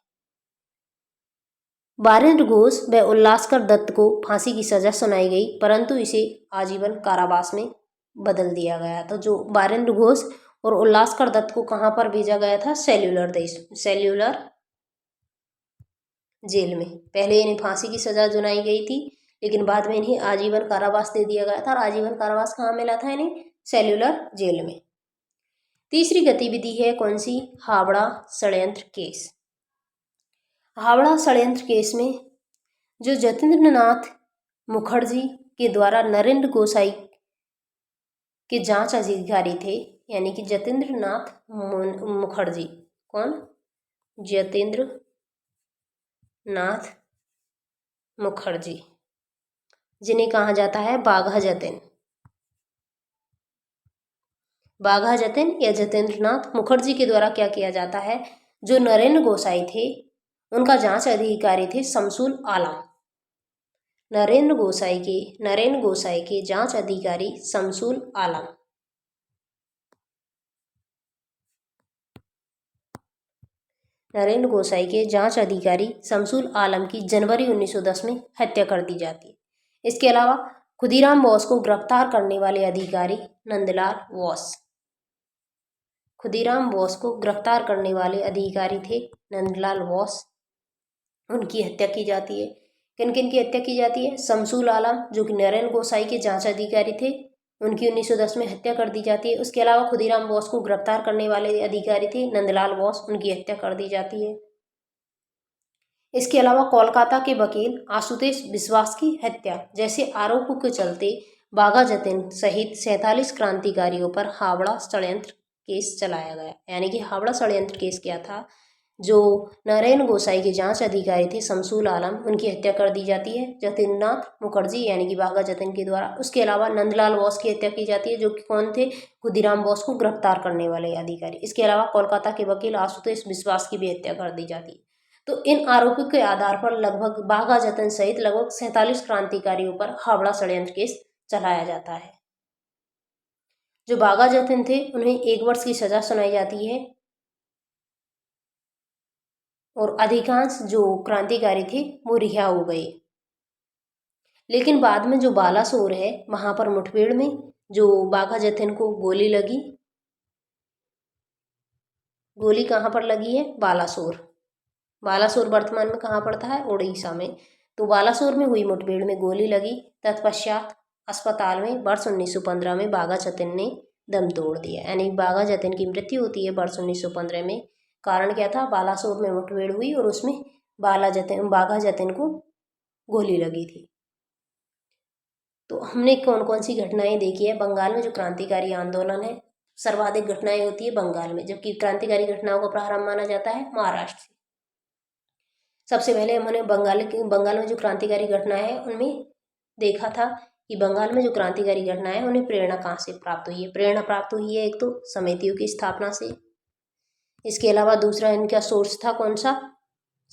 बारेंद्र घोष व उल्लासकर दत्त को फांसी की सजा सुनाई गई, परंतु इसे आजीवन कारावास में बदल दिया गया। तो जो बारेंद्र घोष और उल्लासकर दत्त को कहाँ पर भेजा गया था? सेल्यूलर जेल में। पहले इन्हें फांसी की सजा सुनाई गई थी, लेकिन बाद में इन्हें आजीवन कारावास दे दिया गया था। और आजीवन कारावास कहाँ मिला था इन्हें? सेल्यूलर जेल में। तीसरी गतिविधि है कौन सी? हावड़ा षड्यंत्र केस। हावड़ा षड्यंत्र केस में जो जतींद्रनाथ मुखर्जी के द्वारा नरेंद्र गोसाई के जांच अधिकारी थे, यानी कि जतींद्रनाथ मुखर्जी। कौन? जतींद्रनाथ मुखर्जी, जिन्हें कहा जाता है बाघा जतिन या जतींद्रनाथ मुखर्जी के द्वारा क्या किया जाता है? जो नरेंद्र गोसाई थे उनका जांच अधिकारी थे शमसुल आलम। नरेंद्र गोसाई के जांच अधिकारी शमसुल आलम। नरेंद्र गोसाई के जांच अधिकारी शमसुल आलम की जनवरी 1910 में हत्या कर दी जाती है। इसके अलावा खुदीराम बोस को गिरफ्तार करने वाले अधिकारी नंदलाल बोस। खुदीराम बोस को गिरफ्तार करने वाले अधिकारी थे नंदलाल बोस। उनकी हत्या की जाती है। किन किन की हत्या की जाती है? शमसुल आलम जो कि नरेंद्र गोसाई के जांच अधिकारी थे, उनकी 1910 में हत्या कर दी जाती है। उसके अलावा खुदीराम बोस को गिरफ्तार करने वाले अधिकारी थे नंदलाल बोस, उनकी हत्या कर दी जाती है। इसके अलावा कोलकाता के वकील आशुतोष विश्वास की हत्या जैसे आरोपों के चलते बाघा जतीन सहित 47 क्रांतिकारियों पर हावड़ा षड्यंत्र केस चलाया गया। यानी कि हावड़ा षड्यंत्र केस क्या था? जो नरेंद्र गोसाई के जांच अधिकारी थे शमसुल आलम, उनकी हत्या कर दी जाती है जतींद्रनाथ मुखर्जी यानी कि बाघा जतीन के द्वारा। उसके अलावा नंदलाल बोस की हत्या की जाती है, जो कि कौन थे? खुदीराम बोस को गिरफ्तार करने वाले अधिकारी। इसके अलावा कोलकाता के वकील आशुतोष विश्वास की भी हत्या कर दी जाती है। तो इन आरोपों के आधार पर लगभग बाघा जतीन सहित लगभग 47 क्रांतिकारियों पर हावड़ा षड्यंत्र केस चलाया जाता है। जो बाघा जतीन थे उन्हें 1 वर्ष की सजा सुनाई जाती है और अधिकांश जो क्रांतिकारी थे वो रिहा हो गए। लेकिन बाद में जो बालासोर है वहां पर मुठभेड़ में जो बाघा जतीन को गोली लगी। गोली कहाँ पर लगी है? बालासोर वर्तमान में कहाँ पड़ता है? उड़ीसा में। तो बालासोर में हुई मुठभेड़ में गोली लगी। तत्पश्चात अस्पताल में वर्ष 1915 में बाघा जतीन ने दम तोड़ दिया। यानी बाघा जतीन की मृत्यु होती है वर्ष 1915 में। कारण क्या था? बालासोर में मुठभेड़ हुई और उसमें बाघा जतीन को गोली लगी थी। तो हमने कौन कौन सी घटनाएं देखी है? बंगाल में जो क्रांतिकारी आंदोलन है, सर्वाधिक घटनाएं होती है बंगाल में, जबकि क्रांतिकारी घटनाओं का प्रारंभ माना जाता है महाराष्ट्र से। सबसे पहले हमने बंगाल में जो क्रांतिकारी घटना है उनमें देखा था कि बंगाल में जो क्रांतिकारी घटना है उन्हें प्रेरणा कहाँ से प्राप्त हुई है? प्रेरणा प्राप्त हुई है एक तो समितियों की स्थापना से। इसके अलावा दूसरा इनका सोर्स था कौन सा?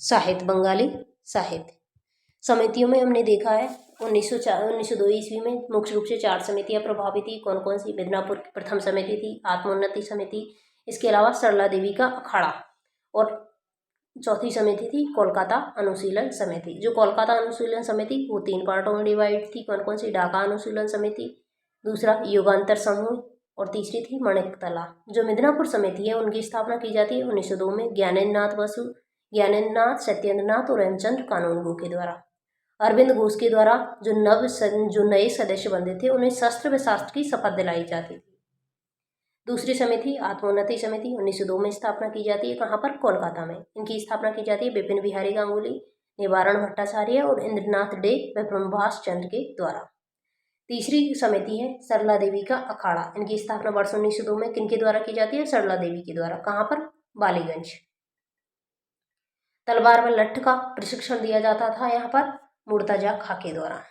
साहित्य, बंगाली साहित्य। समितियों में हमने देखा है 1902 ईस्वी में मुख्य रूप से 4 समितियां प्रभावित थी। कौन कौन सी? मिदनापुर की प्रथम समिति थी, आत्मोन्नति समिति, इसके अलावा सरला देवी का अखाड़ा, और चौथी समिति थी कोलकाता अनुशीलन समिति। जो कोलकाता अनुशीलन समिति वो 3 पार्टों में डिवाइड थी। कौन कौन सी? ढाका अनुशीलन समिति, दूसरा युगांतर समूह, और तीसरी थी मणिकतला। जो मिदनापुर समिति है उनकी स्थापना की जाती है 1902 में ज्ञानेंद्रनाथ बसु, ज्ञानेंद्रनाथ, सत्येंद्रनाथ और हेमचंद्र कानूनगो के द्वारा। अरविंद घोष के द्वारा जो नए सदस्य बनते थे उन्हें शस्त्र व शास्त्र की शपथ दिलाई जाती थी। दूसरी समिति आत्मोन्नति समिति 1902 में स्थापना की जाती है। कहाँ पर? कोलकाता में। इनकी स्थापना की जाती है विपिन बिहारी गांगुली, निवारण भट्टाचार्य और इंद्रनाथ डे व ब्रह्मभास चंद्र के द्वारा। तीसरी समिति है सरला देवी का अखाड़ा। इनकी स्थापना वर्ष 1902 में किनके द्वारा की जाती है? सरला देवी के द्वारा। कहाँ पर? बालीगंज। तलवार व लट्ठ का प्रशिक्षण दिया जाता था यहाँ पर मुर्तजा खां के द्वारा।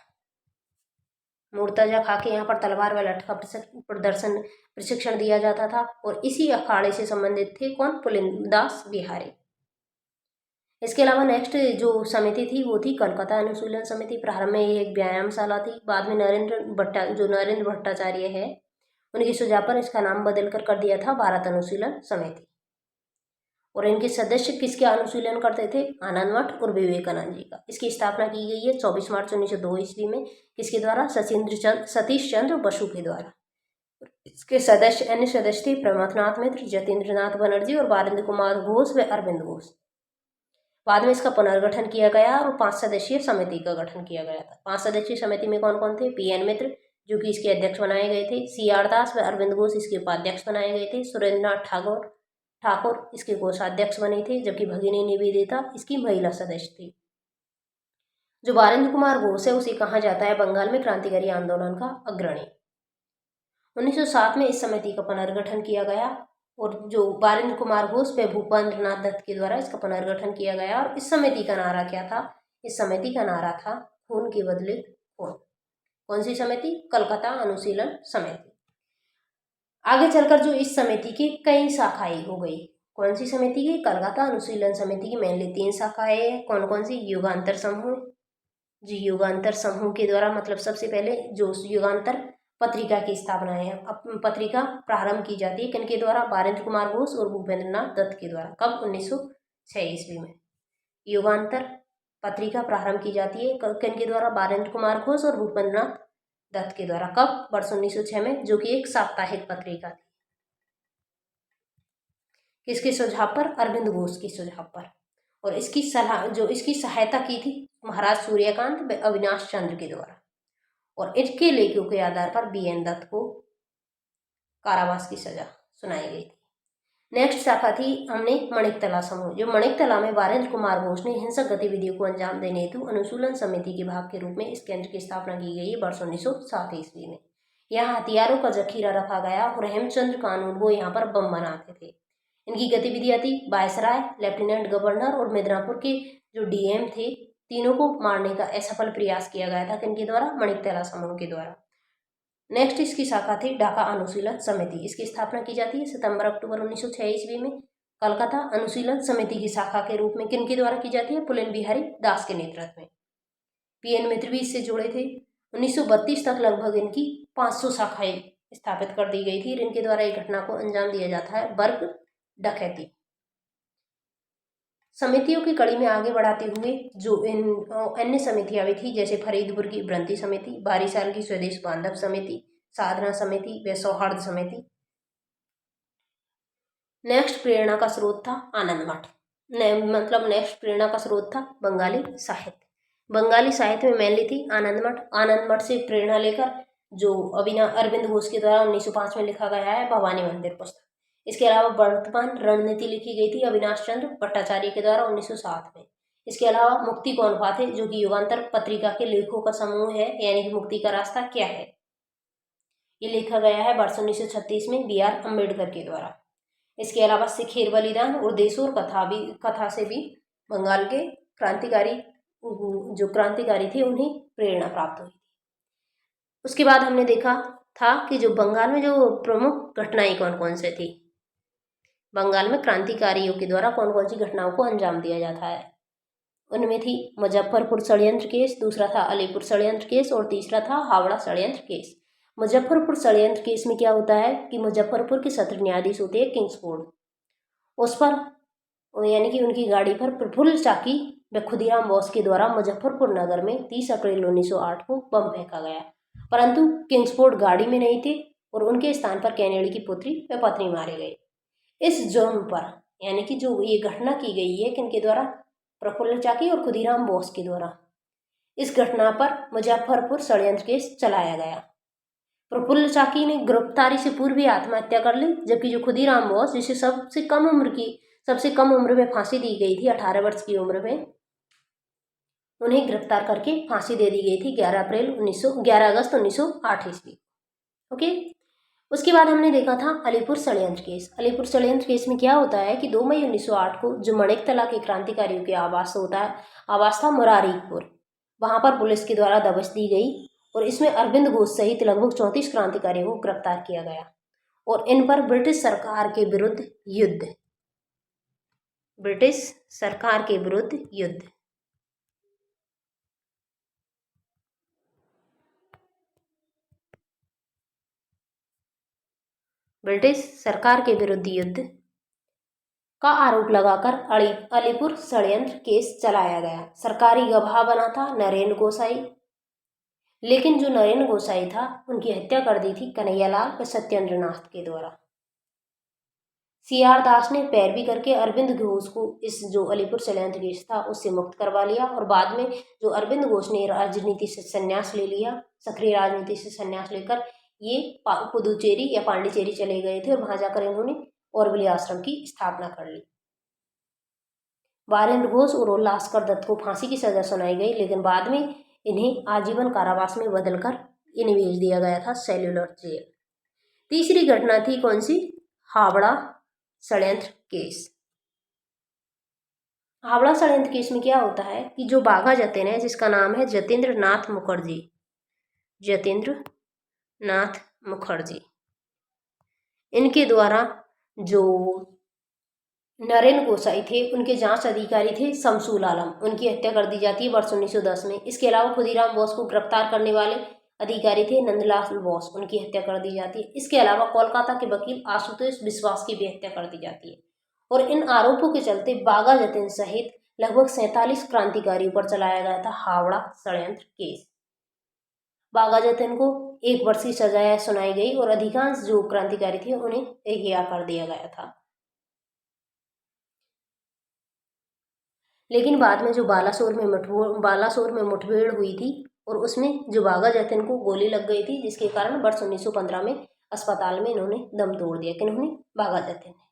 मुर्तजा खां के यहाँ पर तलवार व लट्ठ का प्रशिक्षण दिया जाता था। और इसी अखाड़े से संबंधित थे कौन? पुलिंदास बिहारी। इसके अलावा नेक्स्ट जो समिति थी वो थी कलकत्ता अनुशीलन समिति। प्रारंभ में ये एक व्यायामशाला थी। बाद में नरेंद्र भट्टाचार्य है उनके सुझाव पर इसका नाम बदलकर कर दिया था भारत अनुशीलन समिति। और इनके सदस्य किसके अनुशीलन करते थे? आनंद मठ और विवेकानंद जी का। इसकी स्थापना की गई है 24 मार्च 1902 ईस्वी में। किसके द्वारा? सतीश चंद्र बसु के द्वारा। इसके अन्य सदस्य थे प्रमथनाथ मित्र, जतीन्द्रनाथ बनर्जी और बारेंद्र कुमार घोष व अरविंद घोष। बाद में इसका पुनर्गठन किया गया और 5 सदस्यीय समिति का गठन किया गया था। 5 सदस्यीय समिति में कौन कौन थे? PN मित्र जो कि इसके अध्यक्ष बनाए गए थे, CR दास व अरविंद घोष इसके उपाध्यक्ष बनाए गए थे, सुरेंद्रनाथ ठाकुर इसके कोषाध्यक्ष बने थे, जबकि भगिनी निवेदिता इसकी महिला सदस्य थी। जो बारेंद्र कुमार घोष है उसे कहा जाता है बंगाल में क्रांतिकारी आंदोलन का अग्रणी। 1907 में इस समिति का पुनर्गठन किया गया और जो बारेंद्र कुमार घोष व भूपेंद्र नाथ दत्त के द्वारा इसका पुनर्गठन किया गया। और इस समिति का नारा क्या था? इस समिति का नारा था खून के बदले खून। कौन सी समिति? कलकत्ता अनुशीलन समिति। आगे चलकर जो इस समिति की कई शाखाएं हो गई। कौन सी समिति की? कलकत्ता अनुशीलन समिति की मेनली 3 शाखाएं हैं। कौन कौन सी? युगांतर समूह। जी युगांतर समूह के द्वारा मतलब सबसे पहले जो युगांतर पत्रिका की स्थापना है, पत्रिका प्रारंभ की जाती है किनके द्वारा? बारेंद्र कुमार घोष और भूपेंद्र नाथ दत्त के द्वारा। कब? 1906 ईस्वी में युगांतर पत्रिका प्रारंभ की जाती है किनके द्वारा? बारेंद्र कुमार घोष और भूपेंद्र नाथ दत्त के द्वारा। कब? वर्ष 1906 में, जो कि एक साप्ताहिक पत्रिका थी। किसके सुझाव पर? अरविंद घोष के सुझाव पर। और इसकी सहायता की थी महाराज सूर्यकांत व अविनाश चंद्र के द्वारा। और इनके लेखों के आधार पर BN दत्त को कारावास की सजा सुनाई गई थी। नेक्स्ट शाखा थी हमने मणिकतला समूह। जो मणिकतला में बारेंद्र कुमार घोष ने हिंसक गतिविधियों को अंजाम देने हेतु अनुशीलन समिति के भाग के रूप में इस केंद्र की स्थापना की गई है वर्ष 1907 ईस्वी में। यहाँ हथियारों का जखीरा रखा गया और हेमचंद्र कानूनगो यहाँ पर बम बनाते थे। इनकी गतिविधियां थी वायसराय, लेफ्टिनेंट गवर्नर और मिदनापुर के जो DM थे, तीनों को मारने का असफल प्रयास किया गया था किनके द्वारा? मणिकतला समूह के द्वारा। नेक्स्ट इसकी शाखा थी ढाका अनुशीलन समिति। इसकी स्थापना की जाती है सितंबर-अक्टूबर 1906 ईस्वी में। कलकत्ता अनुशीलन समिति की शाखा के रूप में किनके द्वारा की जाती है? पुलिन बिहारी दास के नेतृत्व में। PN मित्र भी इससे जुड़े थे। 1932 तक लगभग इनकी 500 शाखाएं स्थापित कर दी गई थी। इनके द्वारा एक घटना को अंजाम दिया जाता है वर्ग डकैती। समितियों की कड़ी में आगे बढ़ाते हुए जो इन अन्य समितियां भी थी, जैसे फरीदपुर की ब्रंती समिति, बारीसाल की स्वदेश बांधव समिति, साधना समिति व सौहार्द समिति। नेक्स्ट प्रेरणा का स्रोत था आनंद मठ। मतलब नेक्स्ट प्रेरणा का स्रोत था बंगाली साहित्य। बंगाली साहित्य में मेनली थी आनंद मठ। आनंद मठ से प्रेरणा लेकर जो अरविंद घोष के द्वारा 1905 में लिखा गया है भवानी मंदिर पुस्तक। इसके अलावा वर्तमान रणनीति लिखी गई थी अविनाश चंद्र भट्टाचार्य के द्वारा 1907 में। इसके अलावा मुक्ति कौन पाथे, जो कि युगांतर पत्रिका के लेखों का समूह है, यानी कि मुक्ति का रास्ता क्या है, ये लिखा गया है वर्ष 1936 में BR अम्बेडकर के द्वारा। इसके अलावा सिखेर बलिदान और देशोर कथा से भी बंगाल के क्रांतिकारी थे उन्हें प्रेरणा प्राप्त हुई थी। उसके बाद हमने देखा था कि जो बंगाल में जो प्रमुख घटनाएं कौन कौन से थी। बंगाल में क्रांतिकारियों के द्वारा कौन कौन सी घटनाओं को अंजाम दिया जाता है। उनमें थी मुजफ्फरपुर षड्यंत्र केस, दूसरा था अलीपुर षड्यंत्र केस और तीसरा था हावड़ा षड्यंत्र केस। मुजफ्फरपुर षड्यंत्र केस में क्या होता है कि मुजफ्फरपुर के सत्र न्यायाधीश होते हैं किंग्सफोर्ड, उस पर यानी कि उनकी गाड़ी पर प्रफुल्ल चाकी व खुदीराम बोस के द्वारा मुजफ्फरपुर नगर में 30 अप्रैल 1908 को बम फेंका गया, परंतु किंग्सफोर्ड गाड़ी में नहीं थे और उनके स्थान पर कैनेडी की पुत्री व पत्नी मारे गए। इस जुर्म पर यानी कि जो ये घटना की गई है किनके द्वारा, प्रफुल्ल चाकी और खुदीराम बोस के द्वारा, इस घटना पर मुजफ्फरपुर षड्यंत्र केस चलाया गया। प्रफुल्ल चाकी ने गिरफ्तारी से पूर्व ही आत्महत्या कर ली, जबकि जो खुदीराम बोस जिसे सबसे कम उम्र में फांसी दी गई थी 18 वर्ष की उम्र में, उन्हें गिरफ्तार करके फांसी दे दी गई थी 11 अगस्त 1908 ईस्वी। ओके, उसके बाद हमने देखा था अलीपुर षड्यंत्र केस। अलीपुर षड्यंत्र केस में क्या होता है कि 2 मई 1908 को जो मणिकतला के क्रांतिकारियों के आवास था मुरारीपुर, वहां पर पुलिस के द्वारा दबिश दी गई और इसमें अरविंद घोष सहित लगभग 34 क्रांतिकारियों को गिरफ्तार किया गया और इन पर ब्रिटिश सरकार के विरुद्ध युद्ध ब्रिटिश सरकार के विरुद्ध युद्ध का आरोप लगाकर अलीपुर षड्यंत्र केस चलाया गया। सरकारी गवाह बना था नरेंद्र गोसाई, लेकिन जो नरेंद्र गोसाई था उनकी हत्या कर दी थी कन्हैयालाल व सत्येंद्र नाथ के द्वारा। सीआर दास ने पैरवी करके अरविंद घोष को इस जो अलीपुर षड्यंत्र केस था उससे मुक्त करवा लिया और बाद में जो अरविंद घोष ने राजनीति से संन्यास ले लिया, सक्रिय राजनीति से संन्यास लेकर ये पुदुचेरी या पांडिचेरी चले गए थे और वहां जाकर इन्होंने औरवली आश्रम की स्थापना कर ली। बारेंद्र घोष और उल्लासकर दत्त को फांसी की सजा सुनाई गई, लेकिन बाद में इन्हें आजीवन कारावास में बदलकर इन्हें भेज दिया गया था सेल्यूलर जेल। तीसरी घटना थी कौन सी, हावड़ा षड्यंत्र केस। हावड़ा षड्यंत्र केस में क्या होता है कि जो बाघा जतिन है, जिसका नाम है जतेंद्र नाथ मुखर्जी, इनके द्वारा जो नरेंद्र गोसाई थे उनके जांच अधिकारी थे शमसूल आलम, उनकी हत्या कर दी जाती है वर्ष 1910 में। इसके अलावा खुदीराम बोस को गिरफ्तार करने वाले अधिकारी थे नंदलाल बोस, उनकी हत्या कर दी जाती है। इसके अलावा कोलकाता के वकील आशुतोष विश्वास की भी हत्या कर दी जाती है और इन आरोपों के चलते बाघा जतिन सहित लगभग 47 क्रांतिकारियों पर चलाया गया था हावड़ा षड्यंत्र केस। बाघा जतिन को 1 वर्ष की सजा सुनाई गई और अधिकांश जो क्रांतिकारी थे उन्हें रिहा कर दिया गया था। लेकिन बाद में जो बालासोर में मुठभेड़ हुई थी और उसमें जो बाघा जतिन को गोली लग गई थी, जिसके कारण वर्ष 1915 में अस्पताल में इन्होंने दम तोड़ दिया। किन्होंने, बाघा जतिन ने।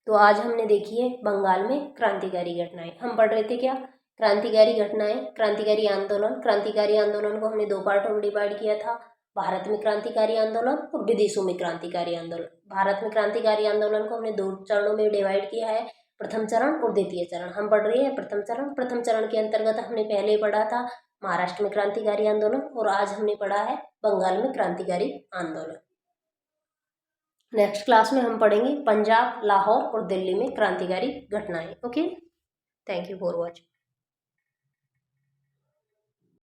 तो आज हमने देखी है बंगाल में क्रांतिकारी घटनाएं। हम पढ़ रहे थे क्या, क्रांतिकारी घटनाएं, क्रांतिकारी आंदोलन। क्रांतिकारी आंदोलन को हमने 2 पार्टों में डिवाइड किया था, भारत में क्रांतिकारी आंदोलन और विदेशों में क्रांतिकारी आंदोलन। भारत में क्रांतिकारी आंदोलन को हमने 2 चरणों में डिवाइड किया है, प्रथम चरण और द्वितीय चरण। हम पढ़ रहे हैं प्रथम चरण के अंतर्गत हमने पहले पढ़ा था महाराष्ट्र में क्रांतिकारी आंदोलन और आज हमने पढ़ा है बंगाल में क्रांतिकारी आंदोलन। नेक्स्ट क्लास में हम पढ़ेंगे पंजाब, लाहौर और दिल्ली में क्रांतिकारी घटनाएं। Okay, thank you for watching.